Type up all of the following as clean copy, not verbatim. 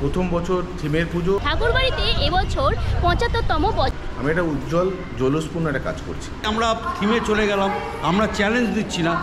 প্রথম বছর থিমের পুজো। ঠাকুরবাড়িতে এবছর 75তম বছর। আমি একটা উজ্জ্বল জলস্পূর্ণ একটা কাজ করছি। আমরা থিমে চলে গেলাম, আমরা চ্যালেঞ্জ দিচ্ছি না।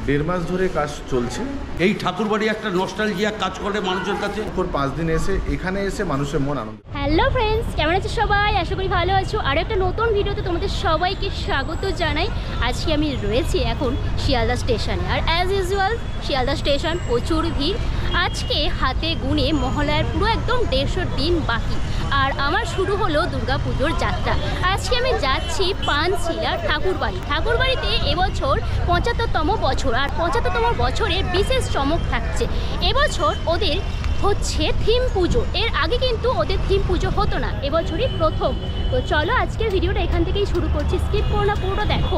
1.5 মাস ধরে কাজ চলছে। এই ঠাকুরবাড়ি একটা নস্টালজিয়া কাজ করে মানুষের কাছে। 5 দিন এখানে এসে মানুষের মন আনন্দ। হ্যালো ফ্রেন্ডস, কেমন আছো সবাই? আশা করি ভালো আছো। আর একটা নতুন ভিডিওতে তোমাদের সবাইকে স্বাগত জানাই। আজকে আমি রয়েছি এখন শিয়ালদা স্টেশনে, আর অ্যাজ ইউজুয়াল শিয়ালদা স্টেশন প্রচুর ভিড়। আজকে হাতে গুনে মহালয়ার পুরো একদম 150 দিন বাকি, আর আমার শুরু হলো দুর্গাপুজোর যাত্রা। আজকে আমি যাচ্ছি পানশিলা ঠাকুরবাড়িতে এবছর 75তম বছর, আর 75তম বছরের বিশেষ চমক থাকছে। এবছর ওদের হচ্ছে থিম পুজো। এর আগে কিন্তু ওদের থিম পুজো হতো না, এবছরই প্রথম। তো চলো আজকের ভিডিওটা এখান থেকেই শুরু করছি, স্কিপ করো না, পুরোটা দেখো।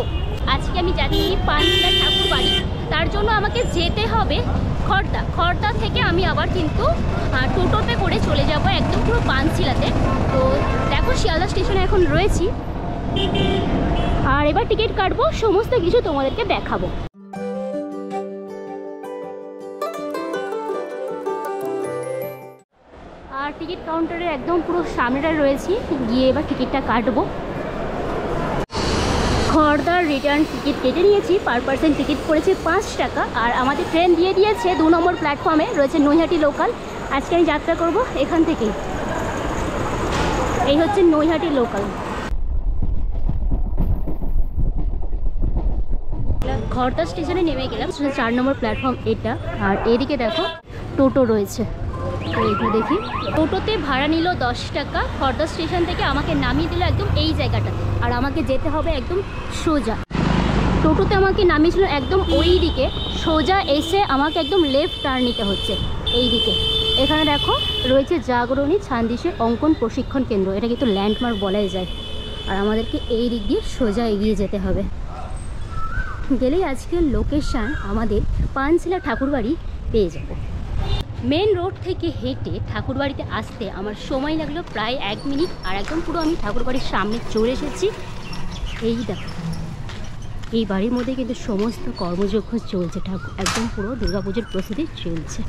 আজকে আমি যাচ্ছি পানশিলা ঠাকুরবাড়ি, তার জন্য আমাকে যেতে হবে খড়দা থেকে আমি আবার কিন্তু টোটোতে করে চলে যাব একদম পুরো পানশিলাতে। তো দেখো শিয়ালদা স্টেশনে এখন রয়েছি, আর এবার টিকিট কাটবো, সমস্ত কিছু তোমাদেরকে দেখাবো। আর টিকিট কাউন্টারের একদম পুরো সামনেটা রয়েছি, গিয়ে এবার টিকিটটা কাটবো। খড়দার রিটার্ন টিকিট কেটে নিয়েছি, পার পার্সন টিকিট পড়েছে 5 টাকা। আর আমাদের ট্রেন দিয়ে দিয়েছে 2 নম্বর প্ল্যাটফর্মে রয়েছে নৈহাটি লোকাল। আজকে আমি যাত্রা করব এখান থেকেই। এই হচ্ছে নৈহাটি লোকাল। খড়দা স্টেশনে নেমে গেলাম, 4 নম্বর প্ল্যাটফর্ম এটা। আর এদিকে দেখো টোটো রয়েছে, তো একটু দেখি। টোটোতে ভাড়া নিল 10 টাকা। খড়দা স্টেশন থেকে আমাকে নামিয়ে দিল একদম এই জায়গাটাতে, আর আমাকে যেতে হবে একদম সোজা। টোটোতে আমাকে নামিয়েছিল একদম ওই দিকে, সোজা এসে আমাকে একদম লেফট টার্ন নিতে হচ্ছে এই দিকে। এখানে দেখো রয়েছে জাগরণী ছান্দিসের অঙ্কন প্রশিক্ষণ কেন্দ্র, এটা কিন্তু ল্যান্ডমার্ক বলাই যায়। আর আমাদেরকে এই দিক দিয়ে সোজা এগিয়ে যেতে হবে। গেলেই আজকের লোকেশান আমাদের পানশিলা ঠাকুরবাড়ি পেয়ে যাব। মেন রোড থেকে হেঁটে ঠাকুরবাড়িতে আসতে আমার সময় লাগলো প্রায় 1 মিনিট, আর একদম পুরো আমি ঠাকুরবাড়ির সামনে চলে এসেছি। এই দেখো, এই বাড়ির মধ্যে কিন্তু সমস্ত কর্মযজ্ঞ চলছে, একদম পুরো দুর্গাপুজোর প্রস্তুতি চলছে।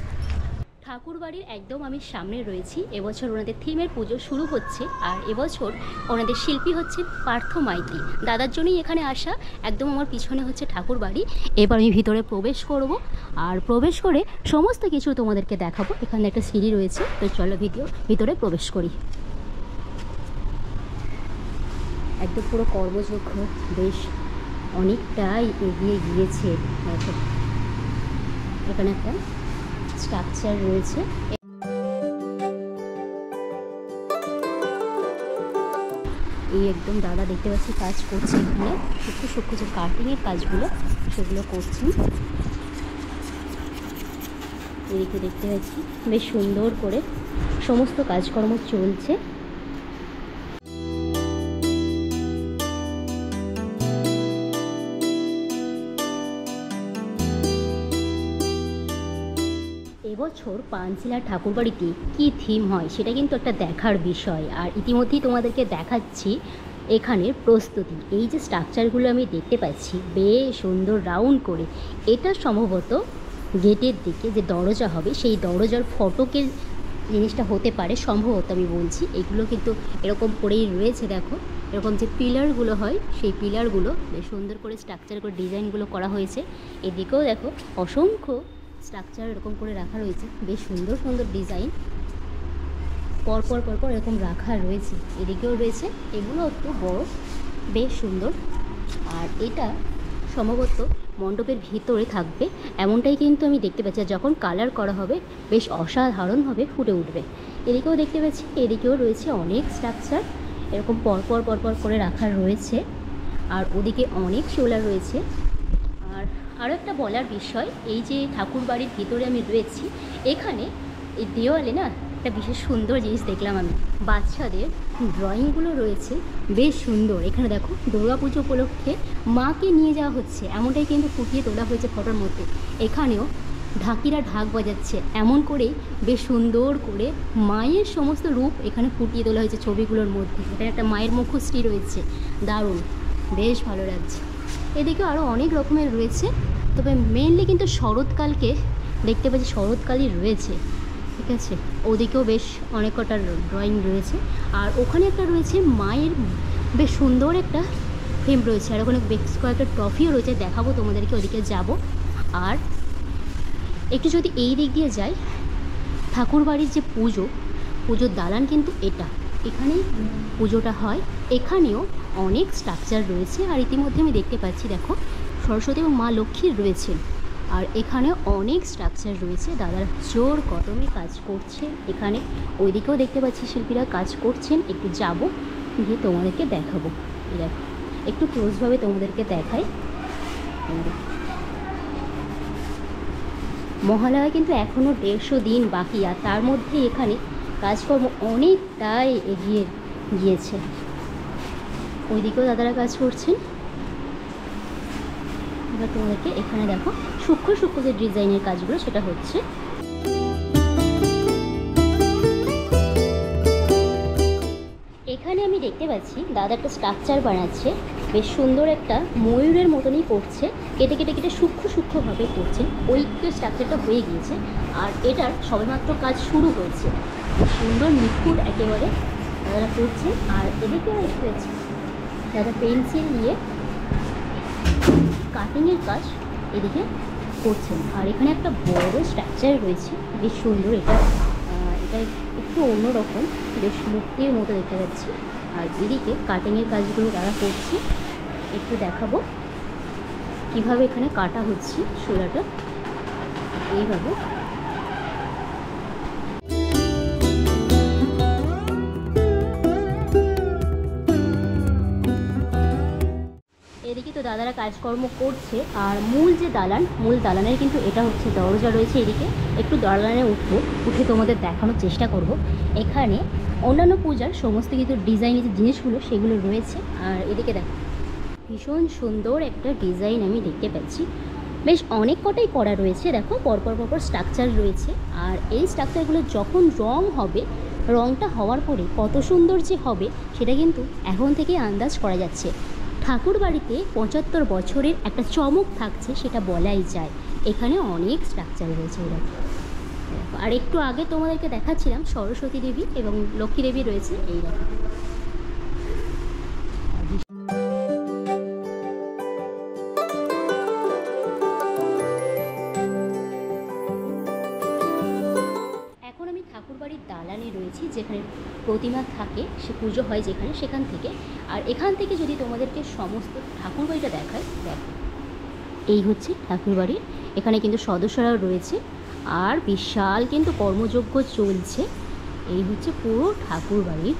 ঠাকুরবাড়ির একদম আমি সামনে রয়েছি। এবছর ওনাদের থিমের পুজো শুরু হচ্ছে, আর এবছর ওনাদের শিল্পী হচ্ছে পার্থ মাইতি, দাদার জন্যই এখানে আসা। একদম আমার পিছনে হচ্ছে ঠাকুরবাড়ি। এবার আমি ভিতরে প্রবেশ করব, আর প্রবেশ করে সমস্ত কিছু তোমাদেরকে দেখাবো। এখানে একটা সিঁড়ি রয়েছে, তো চলো ভিতরে প্রবেশ করি। একদম পুরো কর্মযজ্ঞ বেশ অনেকটাই এগিয়ে গিয়েছে। দেখো এখানে একটা স্ট্রাকচার রয়েছে। এই একদম দাদা দেখতে পাচ্ছি কাজ করছে এখানে, সূক্ষ্ম যে কাটিংয়ের কাজগুলো সেগুলো করছেন। এদিকে দেখতে পাচ্ছি বেশ সুন্দর করে সমস্ত কাজকর্ম চলছে। এবছর পানশিলা ঠাকুরবাড়িতে কী থিম হয় সেটা কিন্তু একটা দেখার বিষয়। আর ইতিমধ্যেই তোমাদেরকে দেখাচ্ছি এখানের প্রস্তুতি। এই যে স্ট্রাকচারগুলো আমি দেখতে পাচ্ছি বেশ সুন্দর রাউন্ড করে, এটা সম্ভবত গেটের দিকে যে দরজা হবে সেই দরজার ফটকের জিনিসটা হতে পারে সম্ভবত, আমি বলছি। এগুলো কিন্তু এরকম করেই রয়েছে, দেখো এরকম যে পিলারগুলো হয় সেই পিলারগুলো বেশ সুন্দর করে স্ট্রাকচার করে ডিজাইনগুলো করা হয়েছে। এদিকেও দেখো অসংখ্য স্ট্রাকচার এরকম করে রাখা রয়েছে, বেশ সুন্দর সুন্দর ডিজাইন পরপর এরকম রাখা রয়েছে। এদিকেও রয়েছে, এগুলো একটু বড়, বেশ সুন্দর। আর এটা সম্ভবত মণ্ডপের ভিতরে থাকবে এমনটাই কিন্তু আমি দেখতে পাচ্ছি। যখন কালার করা হবে বেশ অসাধারণভাবে ফুটে উঠবে। এদিকেও দেখতে পাচ্ছি, এদিকেও রয়েছে অনেক স্ট্রাকচার এরকম পরপর করে রাখা রয়েছে। আর ওদিকে অনেক সোলার রয়েছে। আর আরও একটা বলার বিষয়, এই যে ঠাকুরবাড়ির ভিতরে আমি রয়েছি, এখানে এই দেওয়ালে না একটা বিশেষ সুন্দর জিনিস দেখলাম আমি, বাচ্চাদের ড্রয়িংগুলো রয়েছে বেশ সুন্দর। এখানে দেখো দুর্গাপুজো উপলক্ষে মাকে নিয়ে যাওয়া হচ্ছে এমনটাই কিন্তু ফুটিয়ে তোলা হয়েছে ফটোর মধ্যে। এখানেও ঢাকিরা ঢাক বাজাচ্ছে, এমন করেই বেশ সুন্দর করে মায়ের সমস্ত রূপ এখানে ফুটিয়ে তোলা হয়েছে ছবিগুলোর মধ্যে। এখানে একটা মায়ের মুখশ্রী রয়েছে, দারুণ, বেশ ভালো লাগছে। এদিকে আরও অনেক রকমের রয়েছে, তবে মেনলি কিন্তু শরৎকালকে দেখতে পাচ্ছি শরৎকালই রয়েছে, ঠিক আছে। ওদিকেও বেশ অনেক কটা ড্রয়িং রয়েছে, আর ওখানে একটা রয়েছে মায়ের বেশ সুন্দর একটা ফ্রেম রয়েছে, আর ওখানে বেশ কয়েকটা ট্রফিও রয়েছে, দেখাবো তোমাদেরকে, ওদিকে যাব। আর একটু যদি এই দিক দিয়ে যাই, ঠাকুরবাড়ির যে পুজোর দালান কিন্তু এটা, এখানেই পুজোটা হয়। এখানেও অনেক স্ট্রাকচার রয়েছে, আর ইতিমধ্যে আমি দেখতে পাচ্ছি দেখো সরস্বতী এবং মা লক্ষ্মীর রয়েছেন, আর এখানে অনেক স্ট্রাকচার রয়েছে। দাদারা জোর কদমে কাজ করছে এখানে, ওইদিকেও দেখতে পাচ্ছি শিল্পীরা কাজ করছেন। একটু যাব, গিয়ে তোমাদেরকে দেখাবো। দেখো একটু ক্লোজভাবে তোমাদেরকে দেখাই। মহালয়া কিন্তু এখনও 150 দিন বাকি, আর তার মধ্যে এখানে কাজকর্ম অনেকটাই এগিয়ে গিয়েছে। ওইদিকেও দাদারা কাজ করছেন। এবার তোমাদেরকে এখানে দেখো সূক্ষ্ম সূক্ষ্ম যে ডিজাইনের কাজগুলো সেটা হচ্ছে। এখানে আমি দেখতে পাচ্ছি দাদা একটা স্ট্রাকচার বানাচ্ছে, বেশ সুন্দর একটা ময়ূরের মতনই করছে, কেটে কেটে কেটে সূক্ষ্ম সূক্ষ্মভাবে করছে। ওই স্ট্রাকচারটা হয়ে গিয়েছে, আর এটার সবেমাত্র কাজ শুরু হয়েছে। সুন্দর নিখুঁত একেবারে দাদারা করছে। আর এদিকে আমি দেখতে পাচ্ছি দাদা পেন্সিল নিয়ে কাটিংয়ের কাজ এদিকে করছেন। আর এখানে একটা বড় স্ট্রাকচার রয়েছে, বেশ সুন্দর। এটা একটু অন্যরকম, বেশ মূর্তির মতো দেখতে পাচ্ছি। আর এদিকে কাটিংয়ের কাজগুলো তারা করছে, একটু দেখাবো কিভাবে এখানে কাটা হচ্ছে শোলাটা। এইভাবে এদিকে তো দাদারা কাজকর্ম করছে। আর মূল দালানের কিন্তু এটা হচ্ছে দরজা রয়েছে। এদিকে একটু দালানে উঠে তোমাদের দেখানোর চেষ্টা করব। এখানে অন্যান্য পূজার সমস্ত কিছু ডিজাইনের যে জিনিসগুলো সেগুলো রয়েছে। আর এদিকে দেখো ভীষণ সুন্দর একটা ডিজাইন আমি দেখতে পাচ্ছি, বেশ অনেক কটাই করা রয়েছে। দেখো পরপর স্ট্রাকচার রয়েছে, আর এই স্ট্রাকচারগুলো যখন রং হবে, রংটা হওয়ার পরে কত সুন্দর যে হবে সেটা কিন্তু এখন থেকেই আন্দাজ করা যাচ্ছে। ঠাকুর বাড়িতে 75 বছরের একটা চমক থাকছে, সেটা বলাই যায়। এখানে অনেক স্ট্রাকচার রয়েছে। আর একটু আগে তোমাদেরকে দেখাচ্ছিলাম সরস্বতী দেবী এবং লক্ষ্মী দেবী রয়েছে। এই দেখো এখন আমি ঠাকুরবাড়ির দালানে রয়েছি, যেখানে প্রতিমা থাকে, সে পুজো হয় যেখানে, সেখান থেকে। আর এখান থেকে যদি তোমাদেরকে সমস্ত ঠাকুরবাড়িটা দেখায়, দেখো এই হচ্ছে ঠাকুরবাড়ি। এখানে কিন্তু সদস্যরাও রয়েছে, আর বিশাল কিন্তু কর্মযজ্ঞ চলছে। এই হচ্ছে পুরো ঠাকুরবাড়ির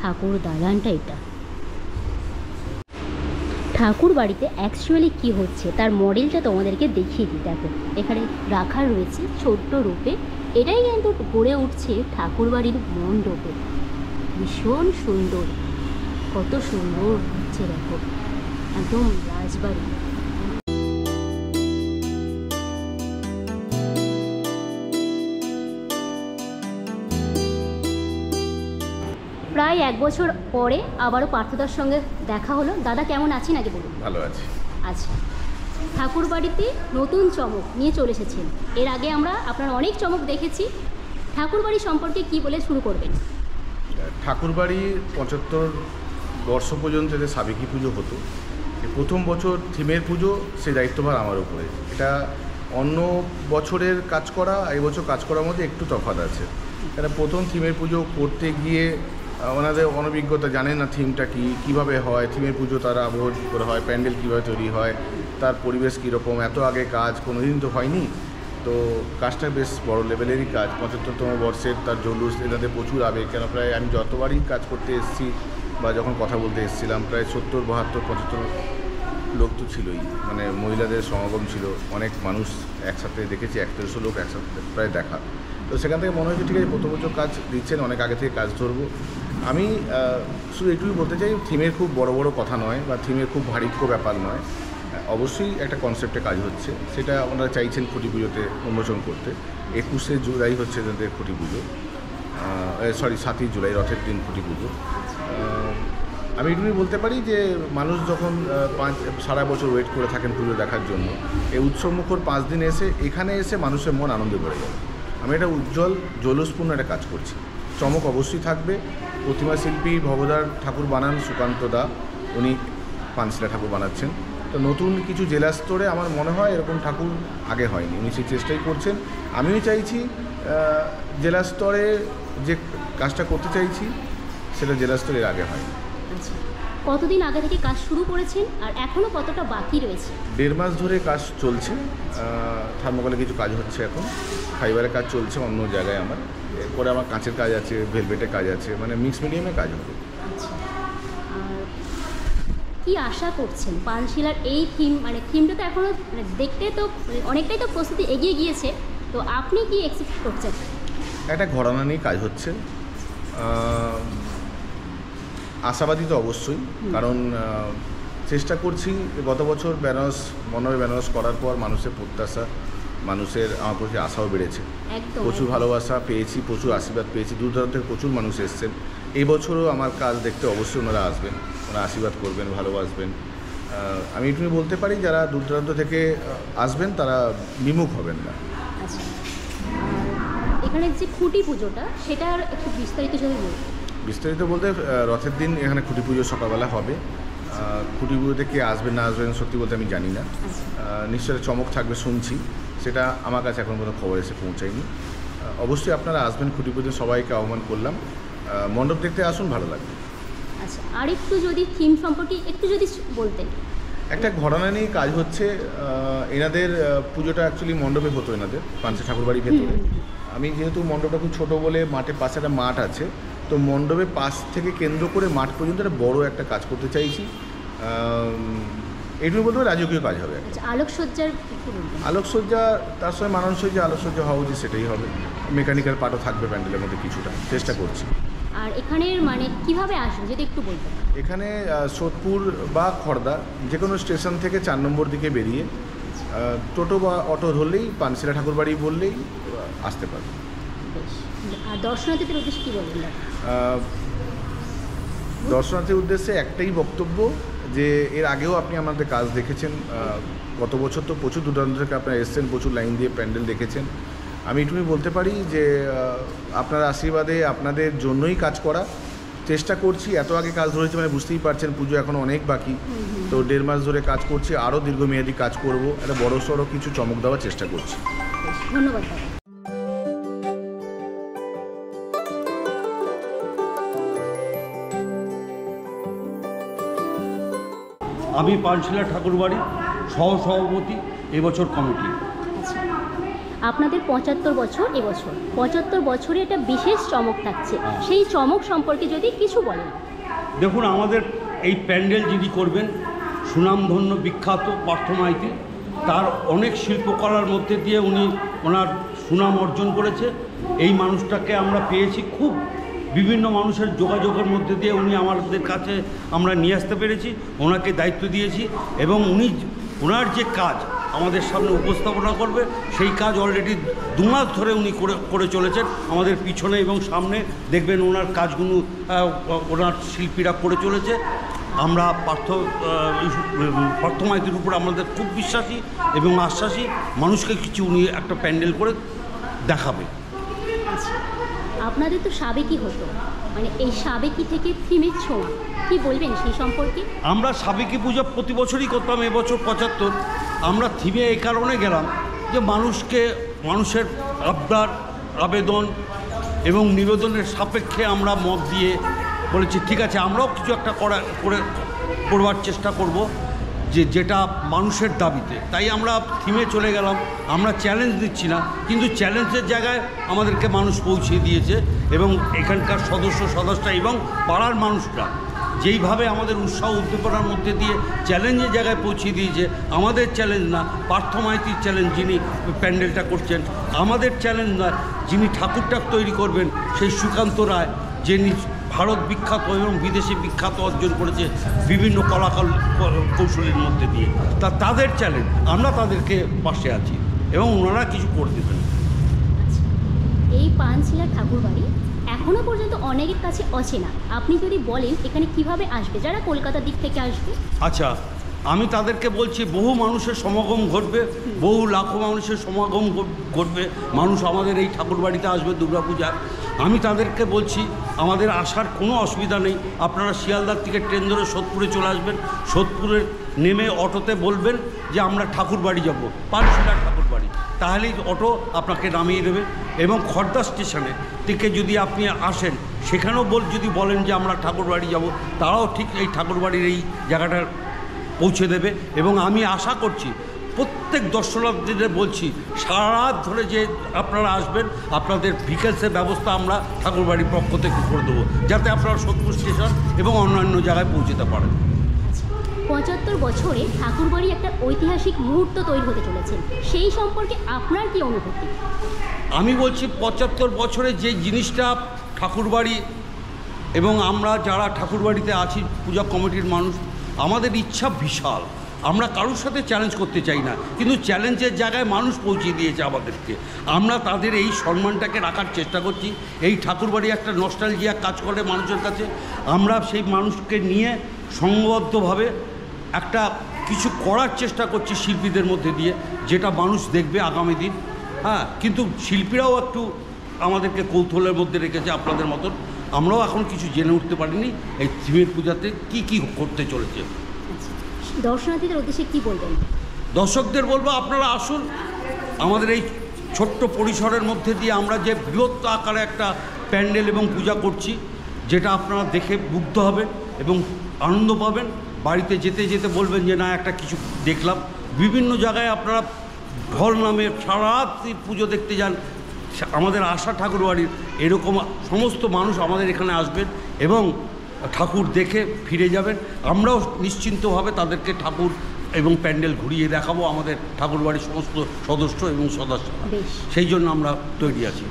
ঠাকুর দালানটা। এটা ঠাকুর বাড়িতে অ্যাকচুয়ালি কী হচ্ছে তার মডেলটা তোমাদেরকে দেখিয়ে দিই। দেখো এখানে রাখা রয়েছে ছোট্ট রূপে, এটাই কিন্তু গড়ে উঠছে ঠাকুরবাড়ির মণ্ডপে। ভীষণ সুন্দর, কত সুন্দর হচ্ছে দেখো, একদম রাজবাড়ি। প্রায় 1 বছর পরে আবারও পার্থদার সঙ্গে দেখা হলো। দাদা কেমন আছেন আগে বলুন? ভালো আছি। আচ্ছা, ঠাকুরবাড়িতে নতুন চমক নিয়ে চলে এসেছেন। এর আগে আমরা আপনার অনেক চমক দেখেছি। ঠাকুরবাড়ি সম্পর্কে কি বলে শুরু করবেন? ঠাকুরবাড়ি 75 বর্ষ পর্যন্ত যে সাবেকি পুজো হতো, প্রথম বছর থিমের পুজো, সেই দায়িত্বভার আমার উপরে। এটা অন্য বছরের কাজ করা এই বছর কাজ করার মধ্যে একটু তফাৎ আছে। কারণ প্রথম থিমের পুজো করতে গিয়ে ওনাদের অনভিজ্ঞতা, জানেন না থিমটা কীভাবে হয়, থিমের পুজো তারা আবহাওয়া কী করে হয়, প্যান্ডেল কীভাবে তৈরি হয়, তার পরিবেশ কীরকম, এত আগে কাজ কোনো দিন তো হয়নি। তো কাজটা বেশ বড় লেভেলেরই কাজ। 75তম বর্ষের তার জলুস, এনাদের প্রচুর আবেগ। কেন প্রায় আমি যতবারই কাজ করতে এসেছি বা যখন কথা বলতে এসেছিলাম, প্রায় 70, 72, 75 লোক তো ছিলই, মানে মহিলাদের সমাগম ছিল, অনেক মানুষ একসাথে দেখেছি, 150 লোক একসাথে প্রায় দেখা। তো সেখান থেকে মনে হয়েছে ঠিক আছে, প্রথম বছর কাজ দিচ্ছেন, অনেক আগে থেকে কাজ ধরবো। আমি শুধু এটুকুই বলতে চাই, থিমের খুব বড় বড় কথা নয়, বা থিমের খুব ভারিক্য ব্যাপার নয়। অবশ্যই একটা কনসেপ্টে কাজ হচ্ছে, সেটা ওনারা চাইছেন খুঁটি পুজোতে উন্মোচন করতে। 21শে জুলাই হচ্ছে এদের খুঁটি পুজো, 7ই জুলাই রথের দিন খুঁটি পুজো। আমি এটুকুই বলতে পারি যে মানুষ যখন সারা বছর ওয়েট করে থাকেন পুজো দেখার জন্য, এই উৎসবমুখর 5 দিন এখানে এসে মানুষের মন আনন্দে ভরে যাবে। আমি এটা উজ্জ্বল জৌলুসপূর্ণ একটা কাজ করছি। চমক অবশ্যই থাকবে। প্রতিমা শিল্পী ভবদার ঠাকুর বানান সুকান্ত দা, উনি পানশিলা ঠাকুর বানাচ্ছেন। তো নতুন কিছু জেলা স্তরে আমার মনে হয় এরকম ঠাকুর আগে হয়নি, উনি সেই চেষ্টাই করছেন। আমিও চাইছি জেলা স্তরে যে কাজটা করতে চাইছি সেটা জেলা স্তরের আগে হয়। আচ্ছা, কতদিন আগে থেকে কাজ শুরু করেছেন আর এখনও কতটা বাকি রয়েছে? 1.5 মাস ধরে কাজ চলছে। থার্মোকলে কিছু কাজ হচ্ছে, এখন ফাইবারের কাজ চলছে অন্য জায়গায় আমার। এরপরে আমার কাঁচের কাজ আছে, ভেলভেটের কাজ আছে, মানে মিক্স মিডিয়ামে কাজ হবে। আচ্ছা, আর কি আশা করছেন পানশিলার এই থিম, মানে থিমটা তো এখনও দেখতে তো অনেকটাই তো প্রস্তুতি এগিয়ে গিয়েছে, তো আপনি কি এক্সপেক্ট করছেন? একটা ঘরানা নিয়ে কাজ হচ্ছে। আশাবাদী তো অবশ্যই, কারণ চেষ্টা করছি। গত বছর মণ্ডপে বেনারস করার পর মানুষের প্রত্যাশা, মানুষের আমার প্রতি আশাও বেড়েছে। প্রচুর ভালোবাসা পেয়েছি, প্রচুর আশীর্বাদ পেয়েছি। দূর দূরান্ত থেকে প্রচুর মানুষ এসছেন। এই বছরও আমার কাজ দেখতে অবশ্যই ওনারা আসবেন, ওনারা আশীর্বাদ করবেন, ভালোবাসবেন। আমি এটুকু বলতে পারি, যারা দূর দূরান্ত থেকে আসবেন তারা বিমুখ হবেন না। আচ্ছা, এখানে যে খুঁটি পুজোটা, সেটার একটু বিস্তারিত যদি বলুন। বিস্তারিত বলতে রথের দিন এখানে খুঁটি পুজো সকালবেলা হবে। খুঁটি পুজোতে কে আসবেন না আসবেন সত্যি বলতে আমি জানি না। নিশ্চয়ই চমক থাকবে শুনছি, সেটা আমার কাছে এখন কোনো খবর এসে পৌঁছায়নি। অবশ্যই আপনারা আসবেন খুঁটি পুজো, সবাইকে আহ্বান করলাম। মণ্ডপ দেখতে আসুন, ভালো লাগবে। আচ্ছা, আর একটু যদি থিম সম্পর্কে একটু যদি বলতেন। একটা ঘটনা নিয়ে কাজ হচ্ছে। এনাদের পুজোটা অ্যাকচুয়ালি মণ্ডপে হতো, এনাদের পানশিলা ঠাকুরবাড়ির ভেতরে। আমি যেহেতু মণ্ডপটা খুব ছোটো বলে মাঠের পাশে একটা মাঠ আছে, তো মণ্ডপের পাশ থেকে কেন্দ্র করে মাঠ পর্যন্ত একটা বড় একটা কাজ করতে চাইছি। এইটুকু বলতে রাজকীয় কাজ হবে। আচ্ছা, আলোকসজ্জার আলোকসজ্জা, তার সঙ্গে মানানসই যে আলোকসজ্জা হওয়া উচিত সেটাই হবে। মেকানিক্যাল পার্টও থাকবে প্যান্ডেলের মধ্যে, কিছুটা চেষ্টা করছি। আর এখানের মানে কিভাবে আসবে যদি একটু বলতেন। এখানে সোদপুর বা খড়দা যে কোনো স্টেশন থেকে 4 নম্বর দিকে বেরিয়ে টোটো বা অটো ধরলেই, পানশিলা ঠাকুরবাড়ি বললেই আসতে পারবে। বেশ, আর দর্শনার্থীদের উদ্দেশ্যে কী বলবেন? দর্শনার্থীর উদ্দেশ্যে একটাই বক্তব্য, যে এর আগেও আপনি আমাদের কাজ দেখেছেন। গত বছর তো প্রচুর দূরান্ত থেকে আপনারা এসছেন, প্রচুর লাইন দিয়ে প্যান্ডেল দেখেছেন। আমি এটুকুই বলতে পারি যে আপনার আশীর্বাদে, আপনাদের জন্যই কাজ করা চেষ্টা করছি। এত আগে কাজ ধরেছি মানে বুঝতেই পারছেন, পুজো এখনও অনেক বাকি। তো 1.5 মাস ধরে কাজ করছি, আরও দীর্ঘমেয়াদী কাজ করব। একটা বড়সড় কিছু চমক দেওয়ার চেষ্টা করছি। ধন্যবাদ দাদা। আমি পানশিলা ঠাকুরবাড়ি সহসভাপতি এবছর কমিটি। আচ্ছা, আপনাদের 75 বছর এবছর, 75 বছরে একটা বিশেষ চমক থাকছে, সেই চমক সম্পর্কে যদি কিছু বলেন। দেখুন, আমাদের এই প্যান্ডেল যিনি করবেন, সুনামধন্য বিখ্যাত পার্থ মাইতি। তার অনেক শিল্পকলার মধ্যে দিয়ে উনি ওনার সুনাম অর্জন করেছে। এই মানুষটাকে আমরা পেয়েছি খুব বিভিন্ন মানুষের যোগাযোগের মধ্যে দিয়ে, উনি আমাদের কাছে আমরা নিয়ে আসতে পেরেছি, ওনাকে দায়িত্ব দিয়েছি। এবং ওনার যে কাজ আমাদের সামনে উপস্থাপনা করবে, সেই কাজ অলরেডি 2 মাস ধরে উনি করে চলেছেন। আমাদের পিছনে এবং সামনে দেখবেন ওনার কাজগুলো ওনার শিল্পীরা করে চলেছে। আমরা পার্থ মাইতির উপর আমাদের খুব বিশ্বাসী এবং আশ্বাসী। মানুষকে কিছু উনি একটা প্যান্ডেল করে দেখাবে। আচ্ছা, আপনাদের তো সাবেকি হতো, মানে এই সাবেকি থেকে থিমের ছোঁয়া, কি বলবেন সেই সম্পর্কে? আমরা সাবেকি পুজো প্রতি বছরই করতাম, এবছর 75। আমরা থিমে এই কারণে গেলাম যে মানুষের আবদার, আবেদন এবং নিবেদনের সাপেক্ষে আমরা মত দিয়ে বলেছি ঠিক আছে, আমরাও কিছু একটা করবার চেষ্টা করব, যেটা মানুষের দাবিতে। তাই আমরা থিমে চলে গেলাম। আমরা চ্যালেঞ্জ দিচ্ছি না, কিন্তু চ্যালেঞ্জের জায়গায় আমাদেরকে মানুষ পৌঁছে দিয়েছে। এবং এখানকার সদস্য এবং পাড়ার মানুষরা যেইভাবে আমাদের উৎসাহ উদ্দীপনার মধ্যে দিয়ে চ্যালেঞ্জের জায়গায় পৌঁছে দিয়েছে। আমাদের চ্যালেঞ্জ না, পার্থ মাইতির চ্যালেঞ্জ, যিনি প্যান্ডেলটা করছেন। আমাদের চ্যালেঞ্জ নয়, যিনি ঠাকুরটা তৈরি করবেন সেই সুকান্ত রায়, যিনি ভারত বিখ্যাত এবং বিদেশে বিখ্যাত অর্জন করেছে বিভিন্ন কৌশলের মধ্যে দিয়ে। তাদের চ্যালেঞ্জ, আমরা তাদেরকে পাশে আছি এবং ওনারা কিছু করে দেবেন। এই পানশিলা ঠাকুরবাড়ি এখনও পর্যন্ত অনেকের কাছে অচেনা। আপনি যদি বলেন এখানে কিভাবে আসবে যারা কলকাতার দিক থেকে আসবে? আচ্ছা, আমি তাদেরকে বলছি বহু মানুষের সমাগম ঘটবে, বহু লাখো মানুষের সমাগম ঘটবে, মানুষ আমাদের এই ঠাকুরবাড়িতে আসবে দুর্গাপূজা। আমি তাদেরকে বলছি আমাদের আসার কোনো অসুবিধা নেই। আপনারা শিয়ালদার থেকে ট্রেন ধরে সোদপুরে চলে আসবেন, সোদপুরের নেমে অটোতে বলবেন যে আমরা ঠাকুরবাড়ি যাব, পানশিলার ঠাকুরবাড়ি, তাহলেই অটো আপনাকে নামিয়ে দেবে। এবং খড়দা স্টেশনে থেকে যদি আপনি আসেন সেখানেও যদি বলেন যে আমরা ঠাকুরবাড়ি যাব, তারাও ঠিক এই ঠাকুরবাড়ির এই জায়গাটার পৌঁছে দেবে। এবং আমি আশা করছি প্রত্যেক দর্শনার্থীদের বলছি সারা রাত ধরে যে আপনারা আসবেন, আপনাদের ভিকেলসের ব্যবস্থা আমরা ঠাকুরবাড়ির পক্ষ থেকে করে দেবো, যাতে আপনারা সোদপুর স্টেশন এবং অন্যান্য জায়গায় পৌঁছতে পারেন। 75 বছরে ঠাকুরবাড়ি একটা ঐতিহাসিক মুহূর্ত তৈরি হতে চলেছে, সেই সম্পর্কে আপনার কি অনুভূতি? আমি বলছি 75 বছরে যে জিনিসটা ঠাকুরবাড়ি এবং আমরা যারা ঠাকুরবাড়িতে আছি পূজা কমিটির মানুষ, আমাদের ইচ্ছা বিশাল। আমরা কারোর সাথে চ্যালেঞ্জ করতে চাই না, কিন্তু চ্যালেঞ্জের জায়গায় মানুষ পৌঁছে দিয়েছে আমাদেরকে। আমরা তাদের এই সম্মানটাকে রাখার চেষ্টা করছি। এই ঠাকুরবাড়ি একটা নস্টালজিয়া কাজ করে মানুষের কাছে। আমরা সেই মানুষকে নিয়ে সংঘবদ্ধভাবে একটা কিছু করার চেষ্টা করছি শিল্পীদের মধ্যে দিয়ে, যেটা মানুষ দেখবে আগামী দিন। হ্যাঁ, কিন্তু শিল্পীরাও একটু আমাদেরকে কৌতূহলের মধ্যে রেখেছে আপনাদের মতন। আমরাও এখন কিছু জেনে উঠতে পারিনি এই থিমের পূজাতে কি করতে চলেছে। দর্শনার্থীদের উদ্দেশ্যে কি বলবেন? দর্শকদের বলবো আপনারা আসুন, আমাদের এই ছোট্ট পরিসরের মধ্যে দিয়ে আমরা যে বৃহৎ আকারে একটা প্যান্ডেল এবং পূজা করছি, যেটা আপনারা দেখে মুগ্ধ হবেন এবং আনন্দ পাবেন। বাড়িতে যেতে যেতে বলবেন যে না একটা কিছু দেখলাম। বিভিন্ন জায়গায় আপনারা ঢল নামে সারা রাত পুজো দেখতে যান, আমাদের আশা ঠাকুরবাড়ির এরকম সমস্ত মানুষ আমাদের এখানে আসবেন এবং ঠাকুর দেখে ফিরে যাবেন। আমরাও নিশ্চিন্তভাবে তাদেরকে ঠাকুর এবং প্যান্ডেল ঘুরিয়ে দেখাবো আমাদের ঠাকুরবাড়ির সমস্ত সদস্য এবং সদস্য। সেই জন্য আমরা তৈরি আছি।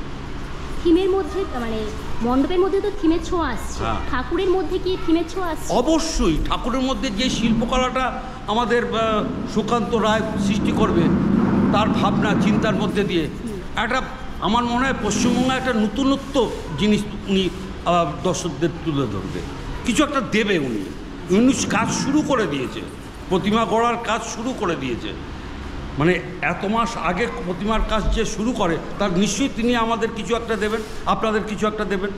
থিমের মধ্যে মানে মণ্ডপের মধ্যে তো থিমের ছোঁয়া আসছে, ঠাকুরের মধ্যে কি থিমের ছোঁয়া আসছে? অবশ্যই ঠাকুরের মধ্যে যে শিল্পকলাটা আমাদের সুকান্ত রায় সৃষ্টি করবে, তার ভাবনা চিন্তার মধ্যে দিয়ে একটা আমার মনে হয় পশ্চিমবঙ্গে একটা নতুনত্ব জিনিস উনি দর্শকদের তুলে ধরবে, কিছু একটা দেবে। উনি কাজ শুরু করে দিয়েছে, প্রতিমা গড়ার কাজ শুরু করে দিয়েছে। মানে এত মাস আগে প্রতিমার কাজ যে শুরু করে, তার নিশ্চয়ই তিনি আমাদের কিছু একটা দেবেন, আপনাদের কিছু একটা দেবেন।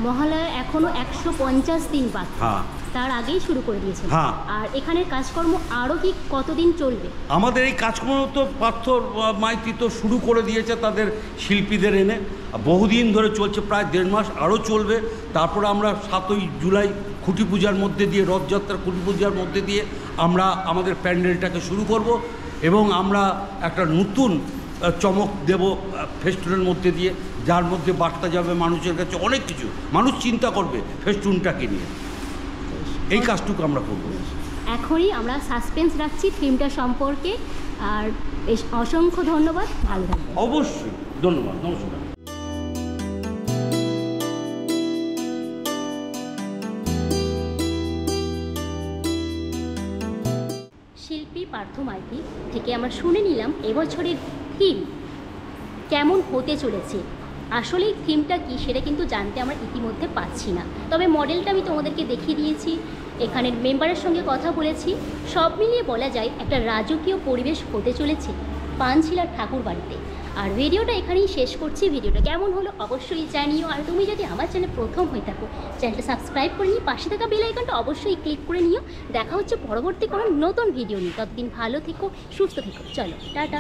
মহালয়া এখনো 150 দিন বাকি, হ্যাঁ, তার আগেই শুরু করে দিয়েছেন। হ্যাঁ, আর এখানের কাজকর্ম আরও কি কতদিন চলবে? আমাদের এই কাজকর্ম তো পার্থ মাইতি তো শুরু করে দিয়েছে তাদের শিল্পীদের এনে, বহুদিন ধরে চলছে, প্রায় 1.5 মাস আরও চলবে। তারপরে আমরা 7ই জুলাই খুঁটি পূজার মধ্যে দিয়ে, রথযাত্রার খুঁটি পূজার মধ্যে দিয়ে আমরা আমাদের প্যান্ডেলটাকে শুরু করব এবং আমরা একটা নতুন চমক দেব ফেস্টুনের মধ্যে দিয়ে, যার মধ্যে বার্তা যাবে মানুষের কাছে অনেক কিছু। মানুষ চিন্তা করবে ফেস্টুনটাকে নিয়ে, এই কাজটুকু আমরা করব। এখনই আমরা সাসপেন্স রাখছি থিমটা সম্পর্কে। আর বেশ অসংখ্য ধন্যবাদ, ভালো থাকবেন। অবশ্যই ধন্যবাদ, নমস্কার। শিল্পী পার্থ মাইতি থেকে আমরা শুনে নিলাম এবছরের থিম কেমন হতে চলেছে। আসলে এই থিমটা কী সেটা কিন্তু জানতে আমরা ইতিমধ্যে পাচ্ছি না, তবে মডেলটা আমি তোমাদেরকে দেখিয়ে দিয়েছি, এখানের মেম্বারের সঙ্গে কথা বলেছি। সব মিলিয়ে বলা যায় একটা রাজকীয় পরিবেশ হতে চলেছে পানশিলার ঠাকুরবাড়িতে। আর ভিডিওটা এখানেই শেষ করছি। ভিডিওটা কেমন হলো অবশ্যই জানিও। আর তুমি যদি আমার চ্যানেল প্রথম হয়ে থাকো, চ্যানেলটা সাবস্ক্রাইব করে নিয়ে পাশে থাকা বেল আইকনটা অবশ্যই ক্লিক করে নিও। দেখা হচ্ছে পরবর্তী কোনো নতুন ভিডিও নিয়ে। ততদিন ভালো থেকো, সুস্থ থেকো। চলো টাটা।